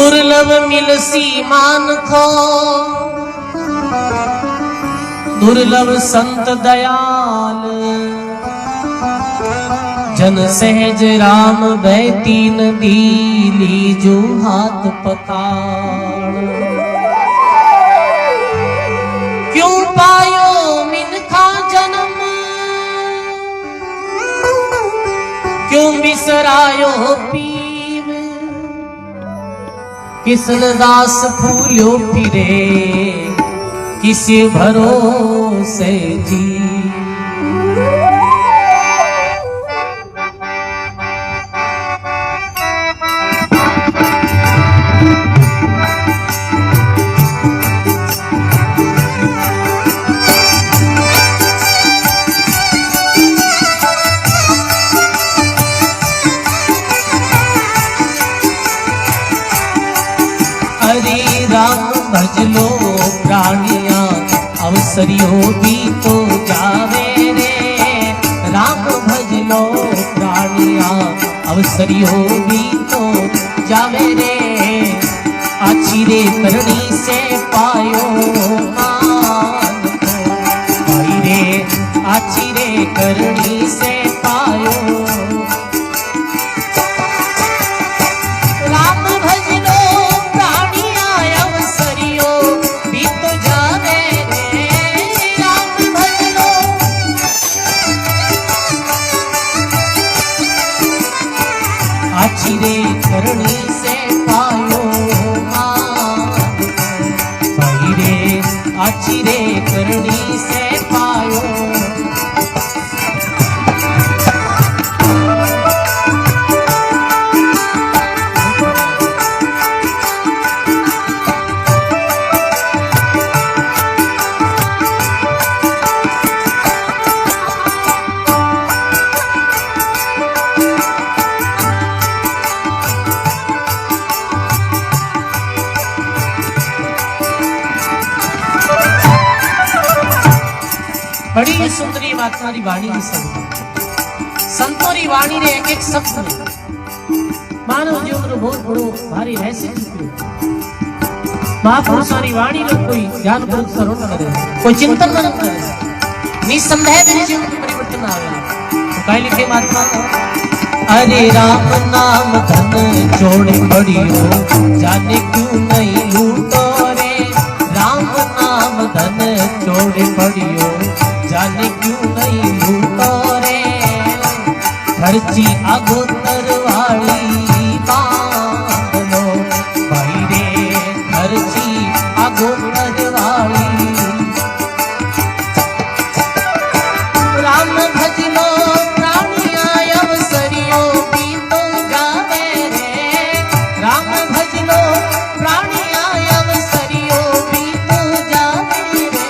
दुर्लभ मिलसी मान खो, दुर्लभ संत दयाल, जन सहज राम बहती नदी, लीजो हाथ पताड़। क्यों पायो मिनखा जन्म, क्यों बिसरायो पीव, किसन दास फूल्यो फिरे, किसी भरोसे जी। हरे राम भज लो प्राणिया, अवसरियों भी तो जावे रे। राम भज लो प्राणिया, अवसरियों भी तो जावे रे। आचिरे करनी से पायो मान को, भाई रे आचिरे करनी से पायो। राम भज लो प्राणिया, अवसरियों भी तो जावे रे। राम भज लो आचिरे करनी से पायो मान, भाई रे आचिरे करनी से पायो। बड़ी सुंदरी महात्मा री वाणी की संतों री वाणी रे एक एक शब्द में मानव जीवन रो बहुत बड़ो भारी रहस्य छुप्यो। महापुरुषों री वाणी रो कोई ध्यान पूर्वक श्रवण करे, कोई चिंतन न करे, निसंदेह तेरे जीवन में परिवर्तन आवे। तो काय लिखे महात्मा, अरे राम नाम धन जोड़े बढ़ियो, जाने क्यों नहीं लूटो रे। राम नाम धन जोड़े बढ़ियो, जाने क्यों नहीं लूटो रे। खर्ची आगोतर वाली बांध लो, भाई रे खर्ची आगोतर वाली। राम भज लो प्राणिया, अवसरियों भी तो जावे रे। राम भज लो प्राणिया, अवसरियों भी तो जावे रे।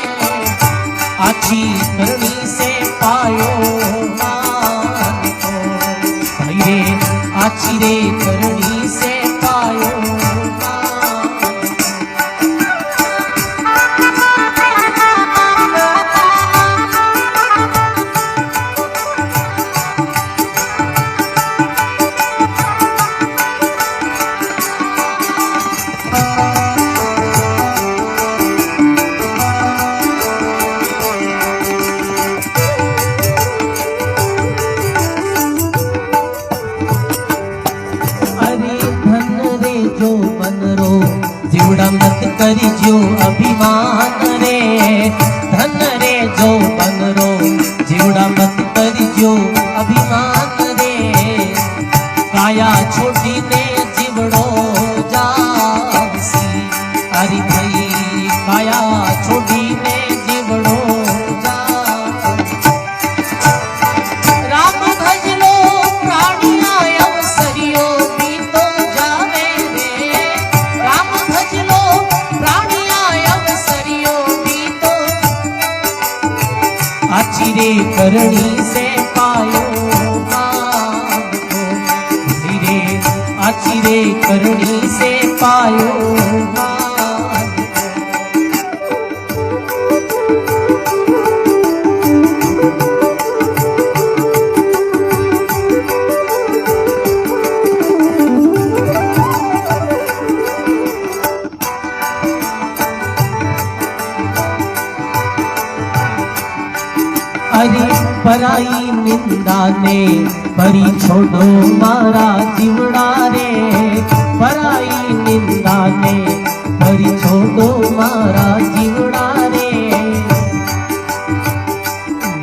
आची करनी से पायो मान को, भाई रे आची रे करनी से पायो मान। जीवड़ा मत करियो अभिमान रे। धन रे जो बन रो, जीवड़ा मत करियो अभिमान रे। काया छोटी ने जीवड़ो जासी, अरे भाई काया छोटी ने जीवड़ो आचिरे करनी से पायो मान को, धीरे आचिरे करनी से पायो मान को। पराई निंदा ने भरी छोड़ो मारा जीवड़ा रे, पराई निंदा ने भरी छोड़ो मारा जीवड़ा रे।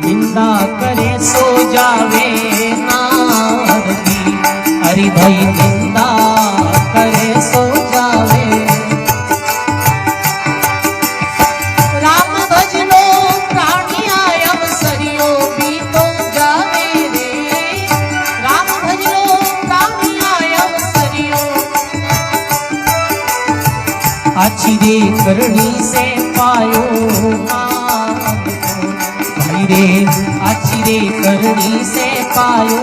निंदा करे सो जावे नारदी, अरे भाई निंदा करे सो जावे। राम भज लो प्राणिया अवसरियो भी तो जावे रे, राम भज लो प्राणिया अवसरियो। आची रे करणी से पायो भाई रे, आची रे करणी से पायो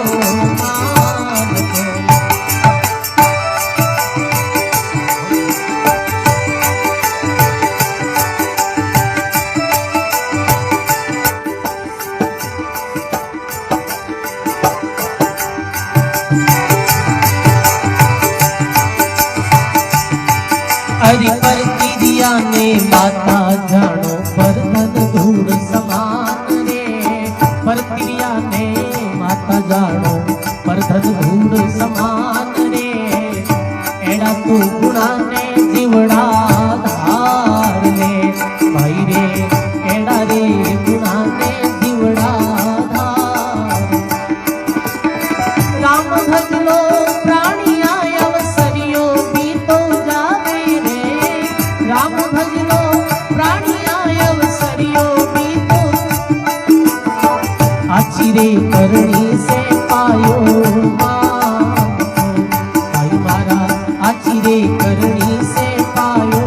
हरि पर दिया ने माता जानो पर धन धूड़ समान रे, पर दिया ने माता जानो पर धन धूड़ समान रे। एड़ा तू गुणा ने जीवड़ा धार ले भाई रे, एड़ा रे गुणा ने जीवड़ा धार। राम भज लो प्राणिया अवसरियो भी तो जावे रे, राम भज लो प्राणिया अवसरियो भी तो। आची रे करणी से पायो भाई मारा, आची रे करणी से पायो।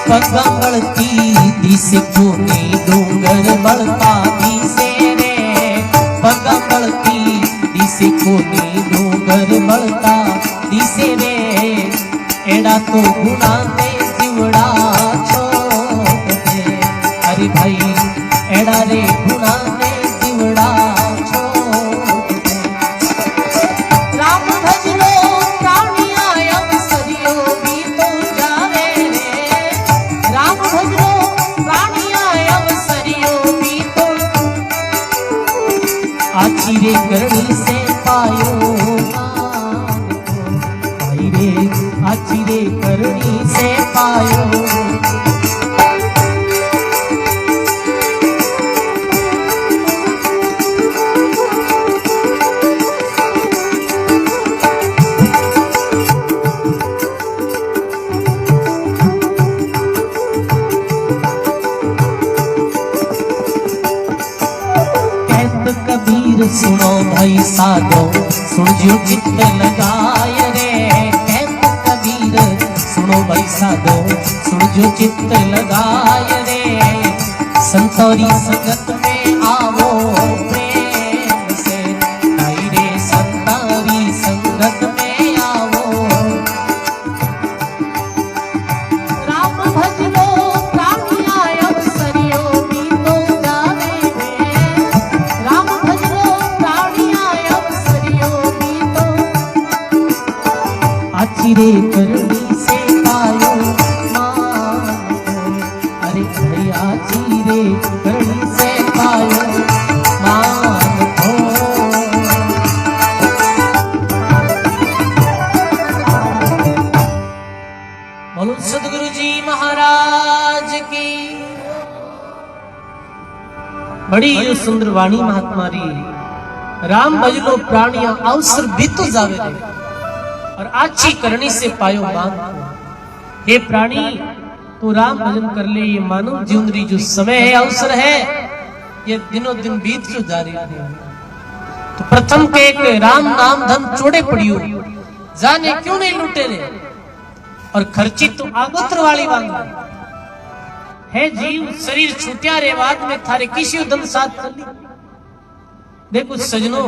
पगा बढ़ती दिसे कोनी डूंगर बढ़ता दिसे रे, पगा बढ़ती दिसे कोनी डूंगर बढ़ता दिसे रे। एड़ा तो गुणा ने जीवड़ा छोड़ दे, अरे भाई एड़ा रे गुणा ने जीवड़ा छोड़ दे। राम भज लो प्राणिया अवसरियो भी तो जावे रे, राम भज लो प्राणिया अवसरियो भी तो। आची रे करणी से पायो भाई रे, आची रे करणी से पायो। कबीर सुनो भाई साधो सुन जो चित्त लगाय रे, कहत कबीर सुनो भाई साधो सुन जो चित्त लगाय रे। संतोरी संगत में आवो प्रेम से भाई रे, संतोरी संगत में आवो। राम भज लो प्राणिया अवसरियो भी तो जावे रे, राम भज लो प्राणिया अवसरियो भी तो। आची रे करणी से पायो मान, अरे भाई आची रे करणी से पायो मान हो। बोलो सदगुरु जी महाराज की। बड़ी सुंदर वाणी महात्मा री। राम भज लो प्राणिया अवसर भी तो जावे रे, और आची करनी से पायो मान। हे प्राणी तू राम भजन कर ले, ये मानव जीवन री जो समय है अवसर है ये दिनों दिन बीत जो जा रही है। तो प्रथम के एक राम नाम धन चोड़े पड़ियो, जाने क्यों नहीं लूटे रे, और खर्ची तो आगोत्र वाली बात है। जीव शरीर छूटिया रे बाद में थारे किसी धन साथ चली। देखो सजनों,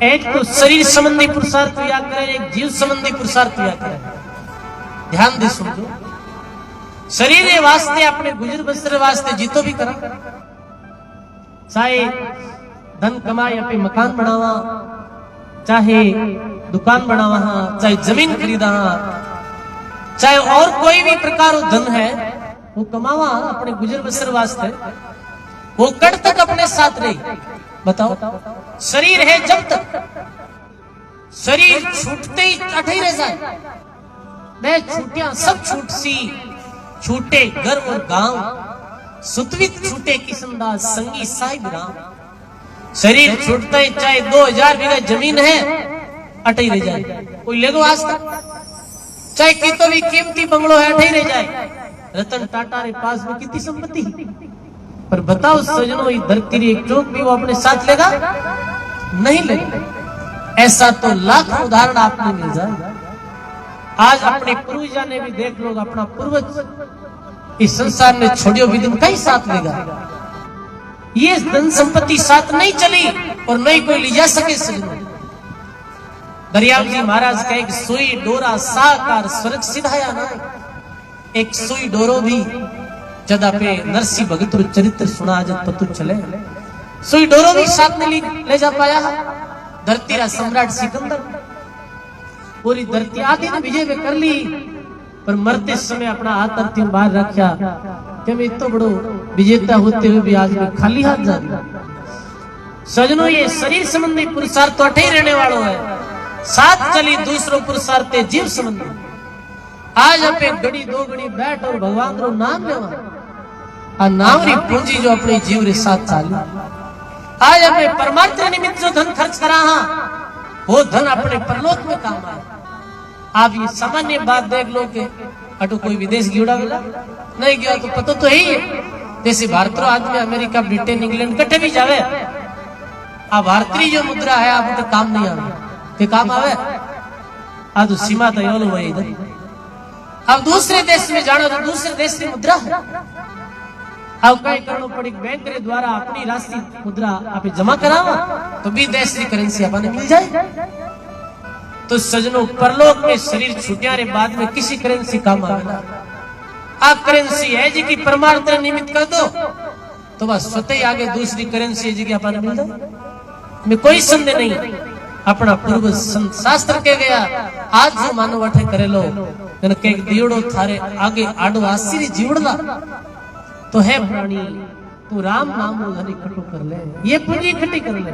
एक तो शरीर संबंधी पुरुषार्थ किया करे, एक जीव संबंधी पुरुषार्थ किया करे। ध्यान दे सुनो, शरीर के वास्ते अपने गुजर बसर वास्ते जीतो भी करा, चाहे धन कमाए अपने मकान बनावा, चाहे दुकान बनावा, चाहे जमीन खरीदा, चाहे और कोई भी प्रकार धन है वो कमावा अपने गुजर बसर वास्ते, वो कड़ तक अपने साथ रही। बताओ, शरीर है जब तक, शरीर छूटते ही अठे रह जाए, मैं छूटिया सब छूट सी, छूटे घर और गांव, सुतवित छूटे किशनदास संगी साहिब राम। शरीर छूटता ही चाहे 2000 बीघा जमीन है अटे रह जाए, कोई ले गो आज तक, चाहे कितो भी कीमती बंगलो है अटे रह जाए। रतन टाटा रे पास में कितनी संपत्ति, पर बताओ सजनों, ये धरती री एक चौक भी वो अपने साथ लेगा नहीं लेगा। ऐसा तो लाखों उदाहरण आपने मिल जाए। आज अपने पूर्वजा ने भी देख लो, अपना पूर्वज इस संसार में छोड़ियो भी दिन कहीं साथ लेगा, ये धन संपत्ति साथ नहीं चली और नहीं कोई ले जा सके। दरियाव जी महाराज का एक सुई डोरा साकार स्वर्ग सिधाया ना, एक सुई डोरो भी जदा पे नरसी भगत चरित्र सुना जब पतु चले, सुई डोरो भी साथ में ले जा पाया। धरती रा सम्राट सिकंदर पूरी धरती आधी ने विजय में कर ली, पर मरते समय अपना हाथ धरती में बाहर रखा कि मैं इतना बड़ो विजेता होते हुए भी आज मैं खाली हाथ जा रहा। सजनों, ये शरीर संबंधी पुरुषार्थ तो अठे रहने वालों है, साथ चली दूसरों पुरुषार्थ जीव संबंधी। आज अपने गड़ी दो गड़ी बैठ और भगवान रो नाम लेवा, आ नाम री पूंजी जो अपने जीव रे साथ चाली। आज अपने परमार्थ निमित्त जो धन खर्च करा, वो धन अपने परलोक में काम आए। आप ये सामान्य बात देख लो कि अटो कोई विदेश गिड़ा मिला नहीं गया तो पता तो ही है, जैसे भारतीय आदमी अमेरिका ब्रिटेन इंग्लैंड कटे भी जावे, आ भारतीय जो मुद्रा है आप तो काम नहीं आवे, के काम आवे आ तो सीमा तो योलो है इधर। अब दूसरे देश में जानो तो दूसरे देश की मुद्रा है, अब कई करना पड़ी बैंक के द्वारा अपनी राशि मुद्रा आप जमा करावा तो भी देश की करेंसी अपने मिल जाए। तो सजनों, परलोक में शरीर छूटिया रे बाद में किसी करेंसी काम आवेला। आप करेंसी है जी की परमार्थ निमित्त कर दो तो बस स्वतः ही आगे दूसरी करेंसी है जी की अपने मिल जाए, में कोई संदेह नहीं। अपना पूर्व शास्त्र के गया, आज जो मानव अठे करे लो के दीवड़ो थारे आगे आडो आशीरी जीवड़ला तो है प्राणी, तू राम नाम रो धन इकट्ठो कर ले, ये पूंजी इकट्ठी कर ले।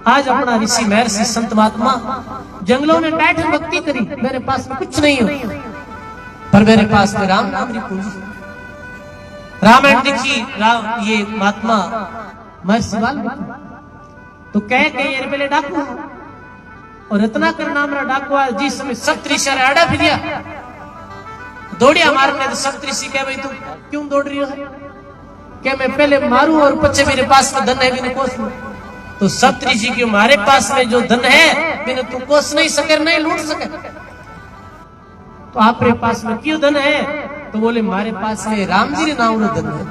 आज अपना ऋषि महर्षि संत महात्मा जंगलों में बैठे भक्ति करी, मेरे पास में कुछ नहीं हो पर मेरे पास में राम नाम री पूंजी। रामायण लिखी ये महात्मा महर्षि वाल्मीकि तो कह के ये पहले डाकू और रत्नाकर नाम रा डाकुआ जिस समय सप्तऋषि आड़ा फिरिया दौड़िया मारने तो सप्तऋषि कह भाई तू क्यों दौड़ रही हो, क्या मैं पहले मारूं और पीछे मेरे पास में धन है बिना कोस में। तो सप्तऋषि के हमारे पास में जो धन है बिना तू कोस नहीं सके नहीं लूट सके, तो आपके पास में क्यों धन है, तो बोले हमारे पास में राम जी नाम रो धन है।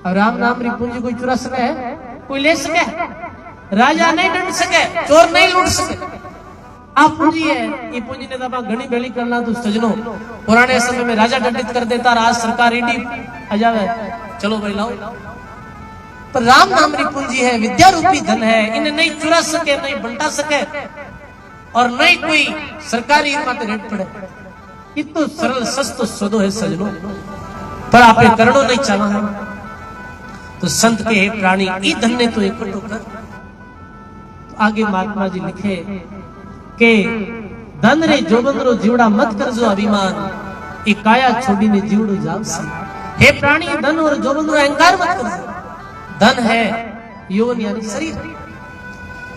और राम नाम री पूंजी कोई चुरा सके है, कोई ले सके, राजा नहीं डंड सके, चोर नहीं लूट सके। आप पूंजी है, ये पूंजी ने दबा घनी बेली करना तो सजनों, पुराने समय में राजा दंडित कर देता, आज सरकार ईडी आ जावे चलो भाई लाओ। पर राम नाम री पूंजी है, विद्या रूपी धन है, इन्हें नहीं चुरा सके, नहीं बंटा सके और नहीं कोई सरकारी माते रेट पड़े। इतना सरल सस्तो सौदो है सजनों, पर आप करणो नहीं चाहा है तो संत के प्राणी ई धन ने तो इकट्ठो कर। तो आगे महात्मा जी लिखे के धन रे जोबन रो जीवड़ा मत कर जो अभिमान, ए काया छोड़ी ने जीवड़ो जाव सी। हे प्राणी, धन और जोबन रो अहंकार मत कर। धन है यौवन यानी शरीर,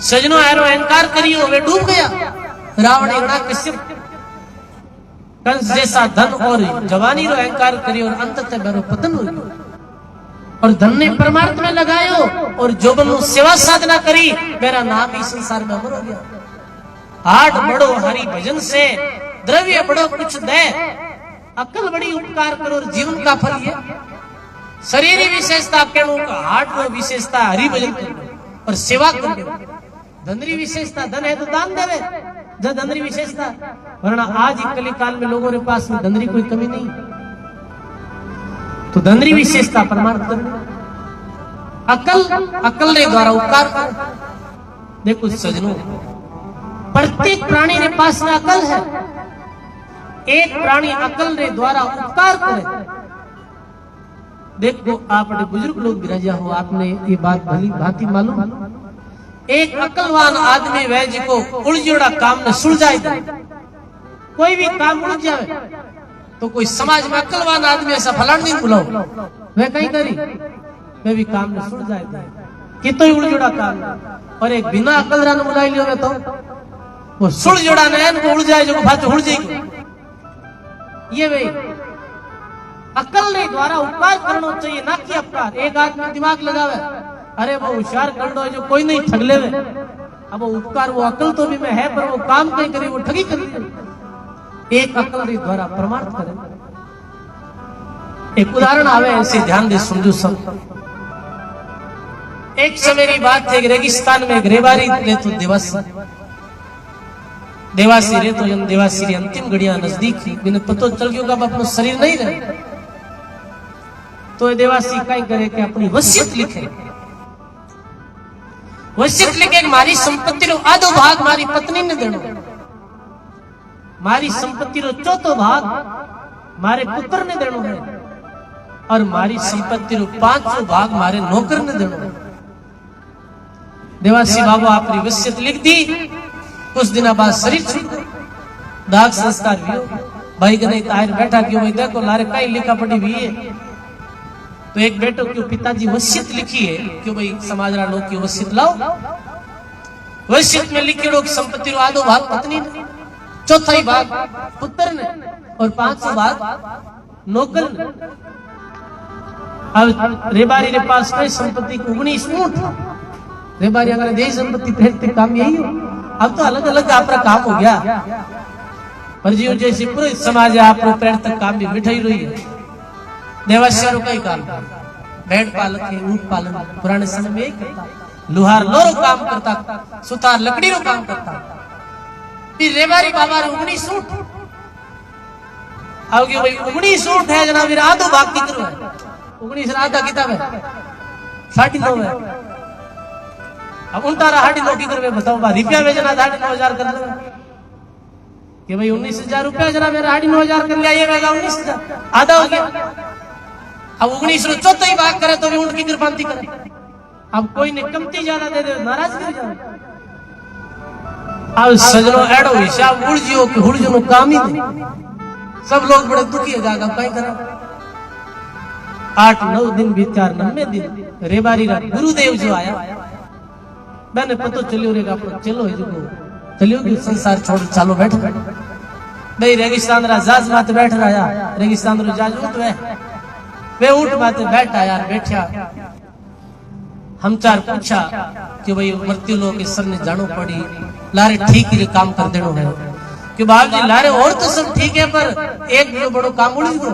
सजनो आरो अहंकार करियो वे डूब गया। रावण हिरण्याकश्यप कंस जैसा धन और जवानी रो अहंकार करियो और अंततः मेरो पतन हो गयो। और धन ने परमार्थ में लगायो और जोबन नो सेवा साधना करी, मेरा नाम ही संसार में अमर हो गया। हाट बड़ो हरि भजन से, द्रव्य बड़ो कुछ दे, अकल बड़ी उपकार करो और जीवन का फल ये। शरीरी विशेषता केणु का, हाट रो विशेषता हरि भजन करने और सेवा करने। धनरी विशेषता धन है तो दान देवे, जब धनरी विशेषता, वरना आज ही कली काल में लोगों के पास में धनरी कोई कमी नहीं। तो धनरी विशेषता परमार्थ करनी अकल रे द्वारा उपकार कर। देखो सजनों, प्रत्येक प्राणी रे पास में अकल है। एक प्राणी अकल रे द्वारा उपकार करे। देखो आप बुजुर्ग लोग विराजा हो, आपने ये बात भली भांति मालूम। एक अकलवान आदमी वह जिको उलझोड़ा काम ने सुलझाए दे। कोई भी काम उलझ जाए तो कोई समाज में अकलवान आदमी ऐसा फलान नहीं बुलाओ, वह कहीं करी वह भी काम ने सुलझाए दे कि तो ही उलझोड़ा काम। और एक बिना अकलरा ने बुलाई लियो तो वो सुलझोड़ा ने उड़ जाए जो भात उड़ जाएगी। ये भाई अकल ने द्वारा उपकार करना चाहिए, ना कि अपकार। एक आदमी दिमाग लगावे, अरे वो होशियार कर दो जो कोई नहीं ठग ले। अब वो उपकार, वो अकल तो भी में है पर वो काम नहीं करे, वो ठगी करे। एक अकल के द्वारा परमार्थ करे। एक उदाहरण आवे ऐसे ध्यान दे समझो सब। एक समय की बात है, रेगिस्तान में रेबारी ले तो देवासी रे तो जन देवासी री अंतिम घड़िया नजदीक थी। बिना पतो चल गयो का अपनो शरीर नहीं रहे तो देवासी कई करे कि अपनी वसीयत लिखे। वसीयत लिखे मारी संपत्ति रो आधो भाग मारी पत्नी ने देनो, मारी संपत्ति रो चौथो भाग मारे पुत्र ने देनो है, और मारी संपत्ति रो पांचों भाग मारे नौकर ने देनो है। देवासी बाबू आपकी वसीयत लिख दी। कुछ दिन बाद शरीर छूट गया, दाग संस्कार भी हो। भाई के नहीं ताहिर बैठा क्यों भाई देखो लारे कई लिखा पड़ी भी है। तो एक बेटो क्यों पिताजी वसीयत लिखी है क्यों भाई समाज रा लोग की वसीयत लाओ। वसीयत में लिखी लोग संपत्ति रो आधो भाग पत्नी ने, चौथा भाग पुत्र ने और पांचों भाग नौकर ने। अब रेबारी के पास कई संपत्ति 19 ऊंट। रेबारी अगर दे संपत्ति फेरते काम यही हो। अब तो अलग अलग आपका काम हो गया, पर जीव जैसे पूरे समाज आप पैर तक काम भी मिठाई रही है। देवास्यारों का ही काम, भेड़ पालक है, ऊंट पालन पुराने समय में एक करता, लोहार लोरो काम करता, सुतार लकड़ी रो काम करता। फिर रेबारी बाबा 19 ऊंट आओगे भाई 19 ऊंट है जनाब, फिर आधो भाग कितरो है 19 आधा किताब है 9.5 है। अब उन तारा 9.5 करवे बताओ बा रुपया बेचना 9.5 कर दो कि भाई 19,000 रुपया जरा मेरा 9.5 कर लिया, ये वेगा 19,000 आधा हो गया। अब 19 रो चौथा ही भाग करे तो भी ऊंट की कृपांति करे। अब कोई ने कमती ज्यादा दे दे नाराज कर जाए। अब सजनो एडो हिसाब उड़जियो कि हुड़जो नो काम ही नहीं। सब लोग बड़े दुखी है जागा कहीं करा। 8-9 दिन बीचार 90 दिन रेबारी रा गुरुदेव जो आया मैंने पतो चलियो रे अपनो चलो है जो चलियो कि संसार छोड़ चालो बैठ भाई रेगिस्तान रा जहाज मात बैठ रहा। रेगिस्तान रो जहाज ऊंट वे ऊंट माते बैठा यार बैठा। हम चार पूछा कि भाई मृत्यु लोग के सर ने जानो पड़ी लारे ठीक ही काम कर देनो है कि बाप जी लारे और तो सब ठीक है पर एक जो बड़ो काम उड़ गयो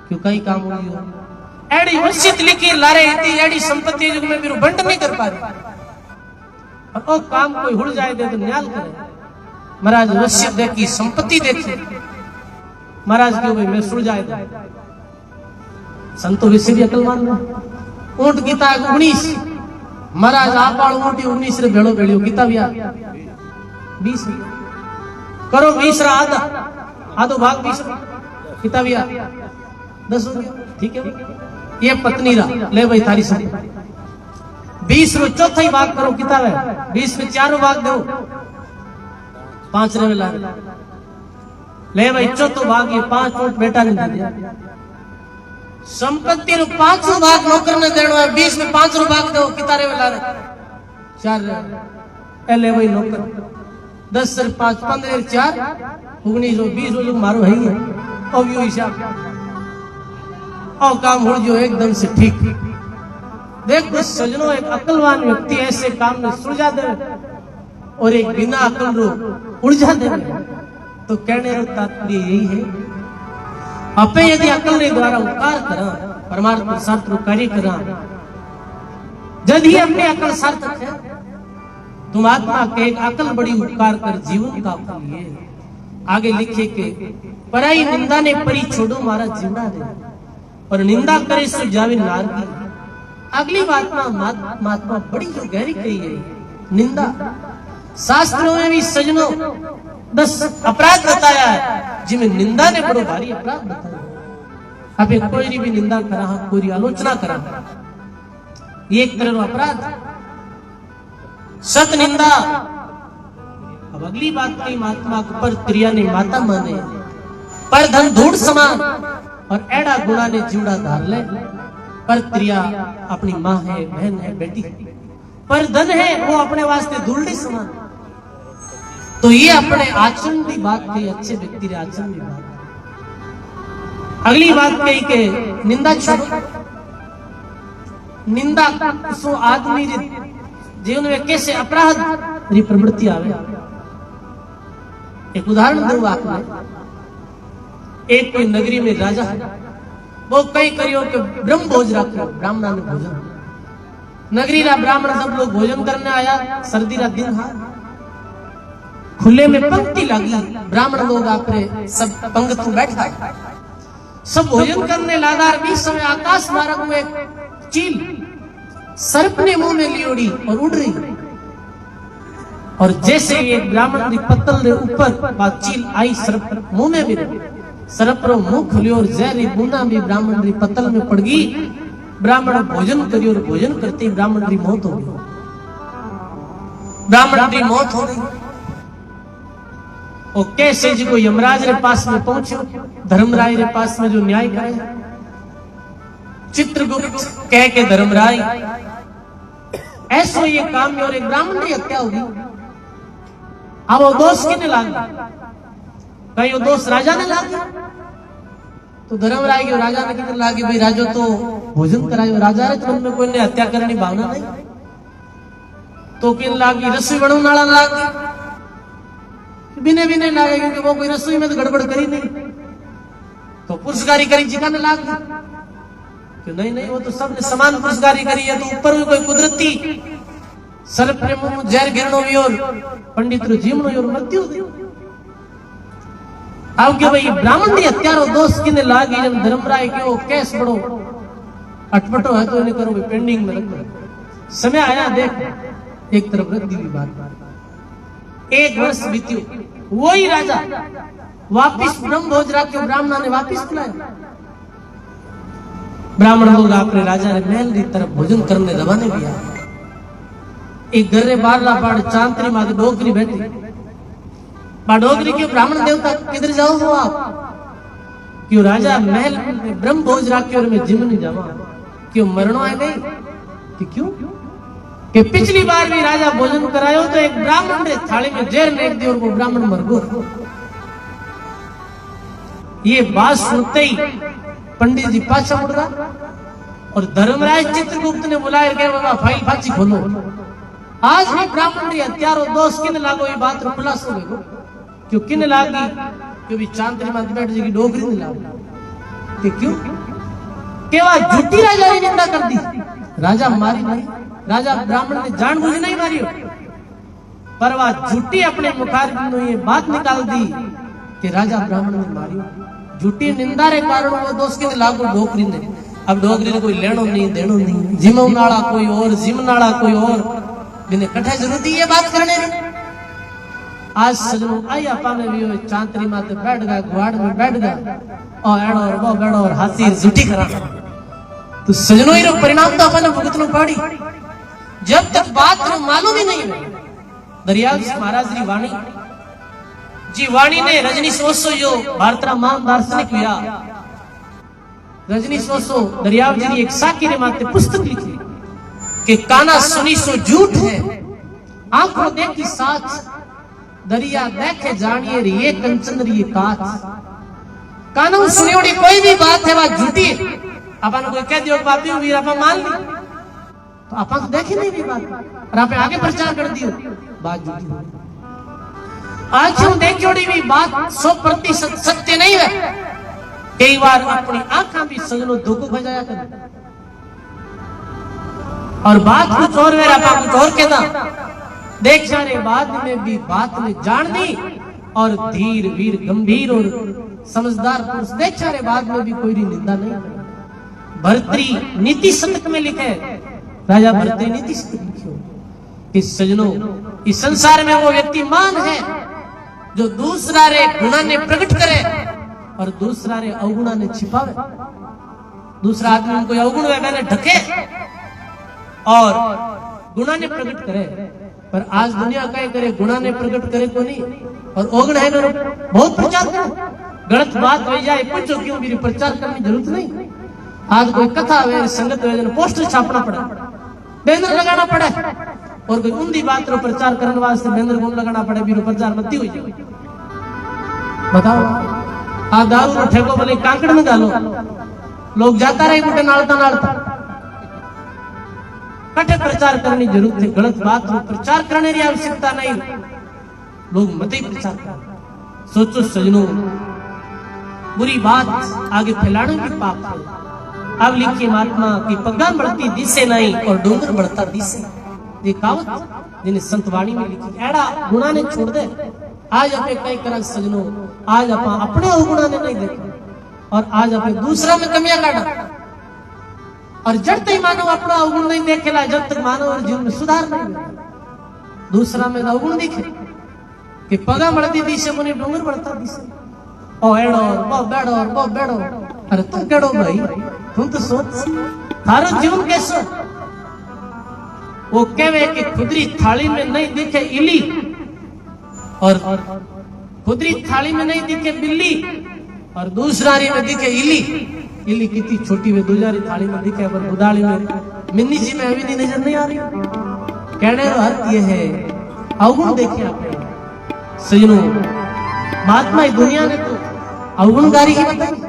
क्यों कहीं काम उड़ गयो। एडी वसीयत लिखी लारे इतनी एडी संपत्ति जो मैं मेरे बंट नहीं कर पा रही और ओ काम कोई हुड़ जाए दे तो न्याल करे। महाराज वसीयत देखी संपत्ति देखी महाराज क्यों भाई मैं सुल जाए दे। संतो वैसे भी अकलमान ऊंट गीता 19 महाराज आप ऊंट 19 रे भेड़ो भेड़ियो गीता भी 20 करो 20 रा आधा आधो भाग 20 गीता भी 10 हो गया ठीक है। ये पत्नी रा ले भाई थारी सब 20 रो चौथा ही भाग करो किताब है 20 में 4 भाग दो 5 रे ला ले भाई चौथो भाग ये 5 ऊंट बेटा ने दे दिया। संपत्ति रो 5 भाग नौकर ने देनो है 20 में 5 रो भाग दो कितारे वाला 4 ले भाई नौकर 10 से 5 15 4 19 रो 20 रो मारो है ही अब यो हिसाब और काम हो जो एकदम से ठीक। देखो सजनों एक अकलवान व्यक्ति ऐसे काम में सुलझा दे और एक बिना अकल रो उलझा दे तो कहने रो तात्पर्य यही है अपे यदि अकल रे द्वारा उपकार करा परमात्मा सार्थ रो कार्य करा जद ही अपने अकल सार्थक है। तुम आत्मा के एक अकल बड़ी उपकार कर जीवन का फल ये आगे लिखे के पराई निंदा ने परी छोड़ो मारा जीवना दे और निंदा करे सो जावे नारकी। अगली बात में महात्मा बड़ी जो गहरी कही है, निंदा शास्त्रों में भी सजनों 10 अपराध बताया है जिनमें निंदा ने बड़ो भारी अपराध बताया। अबे कोई भी निंदा करा, कोई आलोचना करा, ये एक तरह अपराध। सत निंदा। अब अगली बात कही महात्मा पर त्रिया ने माता माने, पर धन धूड़ समान और एड़ा गुणा ने जीवड़ा धार ले। पर त्रिया अपनी माँ है, बहन है, बेटी, पर धन है वो अपने वास्ते धूड़ी समान। तो ये अपने आचरण की बात कही, अच्छे व्यक्ति रे आचरण की बात। अगली बात कही के निंदा छोड़ो। निंदा सो आदमी जीवन में कैसे अपराध री प्रवृत्ति आवे। एक उदाहरण दूं आपने। एक कोई नगरी में राजा वो कई करियो के ब्रह्म भोज रखो, ब्राह्मणा ने भोजन। नगरी रा ब्राह्मण सब लोग भोजन करने आया। सर्दी रा दिन हा, खुले में पंक्ति लगी। ब्राह्मण लोग आपरे सब पंक्ति बैठा, सब भोजन करने लगा। बीच समय आकाश मार्ग में चील सर्प ने मुंह में लियोड़ी और उड़ रही। और जैसे एक ब्राह्मण की पत्तल के ऊपर बात चील आई, सर्प मुंह में भी सर्प रो मुंह खुलियो और जहरी बूंदा भी ब्राह्मण की पत्तल में पड़ गई। ब्राह्मण भोजन करियो और भोजन करते ही ब्राह्मण की मौत हो गई। ब्राह्मण की मौत हो गई। और कैसे जी को यमराज रे पास में पहुंचो, धर्मराय रे पास में जो न्याय करे। चित्रगुप्त कह के धर्मराय ऐसो ये काम और एक ब्राह्मण की हत्या होगी। अब वो दोष किने लाग, कहीं वो दोष राजा ने लाग। तो धर्मराय के राजा ने किने लागे, भाई राजो तो भोजन करायो, राजा रे मन में कोई ने हत्या करने भावना नहीं। तो किन लागी रसोई बनने वाला लागी, बिने बिने लागे क्योंकि वो कोई रसोई में तो गड़बड़ करी नहीं। तो पुरस्कारी करी जिकाने लाग कि नहीं नहीं वो तो सबने समान पुरस्कारी करी है। तो ऊपर भी कोई कुदरती सर्प ने मुंह जहर गिरनो भी और पंडित रो जीवनो और मृत्यु हुई। अब के भाई ब्राह्मण दी हत्यारो दोष किने लागी। जब धर्मराय के वो केस बड़ो अटपटो है तो इन्हें करो पेंडिंग में रखो। समय आया देख, एक तरफ रख दी बात। 1 वर्ष बीत्यो, वही राजा वापिस ब्रह्म भोज रखे, ब्राह्मणा ने वापिस बुलाया। ब्राह्मण लोग अपने राजा ने महल की तरफ भोजन करने रवाने भी आए। एक घर रे बारला पाड़ चांतरी माते डोगरी बैठी। डोगरी के ब्राह्मण देवता किधर जाओ हो आप? क्यों राजा महल में ब्रह्म भोज रखे और मैं जिम नहीं जावा, क्यों मरणो है नहीं कि क्यों कि पिछली बार भी राजा भोजन करायो तो एक ब्राह्मण ने थाली में जहर फेंक दिया और वो ब्राह्मण मर गो। ये बात सुनते ही पंडित जी पाछा मुड़ गया और धर्मराय चित्रगुप्त ने बुलाया गया, बाबा फाइल फाची खोलो। आज भी ब्राह्मण री हत्यारो दोष किन लागो, ये बात रो खुलासो देखो। क्यों किन लागी? क्योंकि चांदनी मात बैठ जी की डोगरी नहीं लागी। कि क्यों केवा झूठी राजा ने निंदा कर दी। राजा मारी नहीं, राजा ब्राह्मण ने जानबूझ नहीं मारी, पर वह झूठी अपने मुखार में ये बात निकाल दी कि राजा ब्राह्मण ने मारी। झूठी निंदा रे कारण वो दोष के लागू डोगरी ने। अब डोगरी ने कोई लेनो नहीं देनो नहीं, जिमो नाला कोई और, जिम नाला कोई और, बिने कठे जरूरत ये बात करने ने। आज सजनों आई अपाने भी चांतरी माते बैठ गया, गुआड़ में बैठ गया और एड़ो और वो बेड़ो और हाथी झूठी करा। तो सजनों ये परिणाम तो अपने भुगतनो पड़ी। जब तक बात मालूम ही नहीं है। दरियाल महाराज जी वाणी जी वाणी ने रजनीश ओशो जो भारतरा महान दार्शनिक हुआ, रजनीश ओशो दरियाल जी एक साकी ने माते पुस्तक लिखी कि काना सुनी सो झूठ है, आंखों देखी साच, दरिया देखे जानिए रे ये कंचन रे ये काच। कानून सुनियोड़ी कोई भी बात है वह झूठी है। अपन कोई कह दियो बात भी आप मान ली तो अपन तो देखे नहीं भी बात और आप आगे प्रचार कर दियो बात झूठी। आंखों देखियोड़ी भी बात 100% सत्य नहीं है। कई बार अपनी आंखा भी सजनो धोखो खा जाया कर और बात कुछ और मेरा बाप कुछ और कहता। देख सारे बाद में भी बात में जान दी और धीर वीर गंभीर और समझदार पुरुष देख सारे बाद में भी कोई निंदा नहीं। भर्तृ नीति शतक में लिखे, राजा भर्तृ नीति शतक लिखे कि सजनों इस संसार में वो व्यक्ति मान है जो दूसरा रे गुणा ने प्रकट करे और दूसरा रे अवगुणा ने छिपावे। दूसरा आदमी उनको अवगुण वे मैंने ढके और गुणा ने प्रकट करे, पर आज दुनिया क्या करे, गुणा ने प्रकट करे को नहीं और अवगुण है मेरे बहुत प्रचार करे। गलत बात हो जाए पूछो क्यों, मेरी प्रचार करने की जरूरत नहीं। आज कोई कथा वे संगत वे पोस्टर छापना पड़े, बैनर लगाना पड़े, और कोई उन्दी बात रो प्रचार करने वास्ते बैनर कौन लगाना पड़े, बीरो प्रचार मती हुई जाए। बताओ आ दारू रो ठेको भले कांकड़ में डालो, लोग जाता रहे गुटे नालता नालता, कटे प्रचार करने की जरूरत है। गलत बात रो प्रचार करने की आवश्यकता नहीं, लोग मत ही प्रचार कर। सोचो सजनों, बुरी बात आगे फैलाने की पाप है। अब लिखिए महात्मा की पग्गा बढ़ती दिसे नहीं और डोंगर बढ़ता दिसे, ये कहावत जिन्हें संतवाणी में लिखी। एड़ा गुणा ने छोड़ दे, आज अपने कई करा सजनों, आज अपने अवगुणा ने नहीं देखे और आज अपने दूसरा में कमियां काटा, और जब तक मानव अपना अवगुण नहीं देखेला, जब तक मानव और जीवन में सुधार नहीं होगा। दूसरा में अवगुण दिखे कि पगा बढ़ती दिशे मुने डोंगर बढ़ता दिशे, ओ एड़ो बो बेड़ो, अरे तुम केड़ो भाई, तुम तो सोच थारो जीवन कैसो। वो कहवे कि खुदरी थाली में नहीं दिखे इली और खुदरी थाली में नहीं दिखे बिल्ली और दूसरा री में दिखे इली। इली कितनी छोटी वे दूसरी थाली में दिखे, पर बुदाली में मिन्नी जी में अभी नहीं नजर नहीं आ रही। कहने का अर्थ ये है अवगुण देखिए आप सजनों, महात्मा दुनिया ने तो अवगुणकारी ही बताई।